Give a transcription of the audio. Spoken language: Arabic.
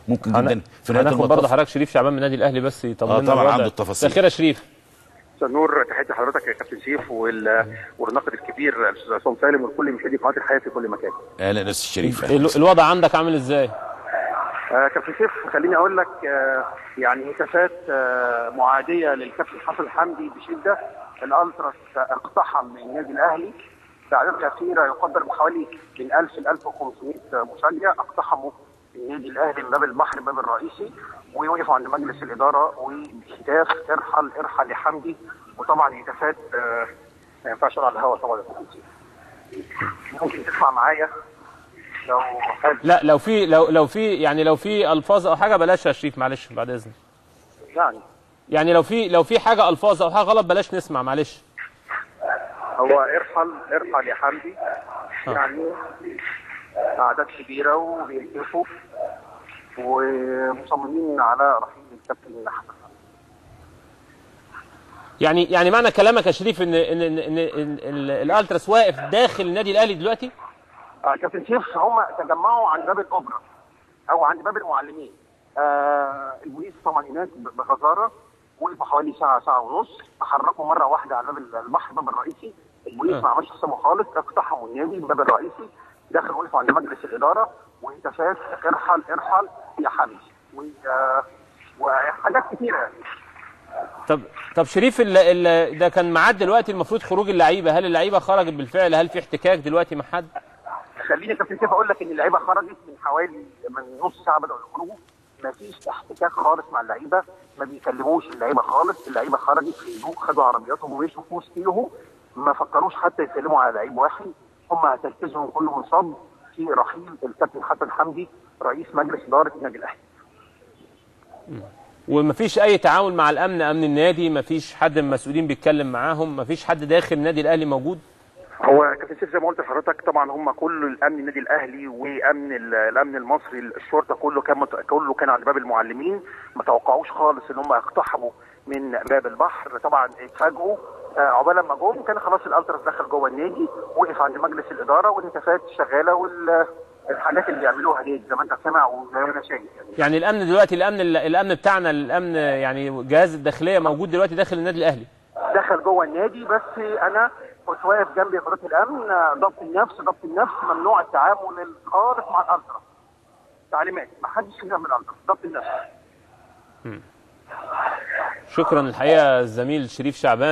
ممكن جدا في نهايه المطاف. برضه حضرتك شريف شعبان من النادي الاهلي بس يطمنا طبعا عنده التفاصيل. مساء الخير يا شريف. مساء النور، تحياتي لحضرتك يا كابتن سيف والناقد الكبير الاستاذ عصام سالم وكل مشاهدي قناه الحياه في كل مكان. اهلا استاذ شريف. الوضع عندك عامل ازاي؟ كابتن سيف خليني اقول لك يعني هتافات معاديه للكابتن حسن حمدي بشده. الالتراس اقتحم النادي الاهلي باعداد كثيره يقدر بحوالي من 1000 ل 1500 مشجع اقتحموا النادي الاهلي من باب البحر الباب الرئيسي، ووقفوا عند مجلس الاداره وهتاف ارحل ارحل يا حمدي. وطبعا هتافات ما ينفعش على الهواء طبعا. ممكن تسمع معايا لو حابب؟ لا لو في الفاظ او حاجه بلاش يا شريف، معلش بعد اذنك. يعني لو في حاجه الفاظ او حاجه غلط بلاش نسمع، معلش. هو ارحل يا حمدي يعني اعداد كبيره وبيهتفوا ومصممين على رحيل الكابتن حسن. يعني معنى كلامك يا شريف ان الالتراس واقف داخل النادي الاهلي دلوقتي؟ كابتن سيف هم تجمعوا عند باب الاوبرا او عند باب المعلمين. البوليس طبعا هناك بغزاره، وقفوا حوالي ساعه ونص، تحركوا مره واحده على باب البحر الباب الرئيسي. البوليس ما عملش حسابه خالص، اقتحموا النادي الباب الرئيسي، دخلوا وقفوا عند مجلس الاداره وهتافات ارحل ارحل يا حمدي وحاجات كثيره يعني. طب شريف ده كان ميعاد دلوقتي المفروض خروج اللعيبه، هل اللعيبه خرجت بالفعل؟ هل في احتكاك دلوقتي مع حد؟ خليني يا كابتن سيف اقول لك ان اللعيبه خرجت من حوالي نص ساعه بداوا يخرجوا، ما فيش احتكاك خالص مع اللعيبه، ما بيكلموش اللعيبه خالص، اللعيبه خرجت في هدوء، خدوا عربياتهم ومشوا في وسطهم، ما فكروش حتى يسلموا على لعيب واحد. هم هتركيزهم كله منصب في رحيل الكابتن حسن حمدي رئيس مجلس اداره النادي الاهلي. ومفيش اي تعاون مع امن النادي؟ مفيش حد من المسؤولين بيتكلم معاهم؟ مفيش حد داخل النادي الاهلي موجود؟ هو كابتن سيف زي ما قلت لحضرتك طبعا هم كل الامن النادي الاهلي الامن المصري الشرطه كله كان على باب المعلمين. ما توقعوش خالص ان هم يقتحموا من باب البحر. طبعا اتفاجئوا عقبال ما جم كان خلاص الالتراس دخل جوه النادي، وقف عند مجلس الاداره والهتافات شغاله والحاجات اللي بيعملوها دي زي ما انت سامع وزي ما انا شايف يعني الامن دلوقتي الامن بتاعنا الامن يعني جهاز الداخليه موجود دلوقتي داخل النادي الاهلي؟ دخل جوه النادي، بس انا كنت واقف جنبي قناه الامن. ضبط النفس ممنوع التعامل خالص مع الالتراس. تعليمات ما حدش يجمع الالتراس، ضبط النفس. شكرا الحقيقه الزميل شريف شعبان.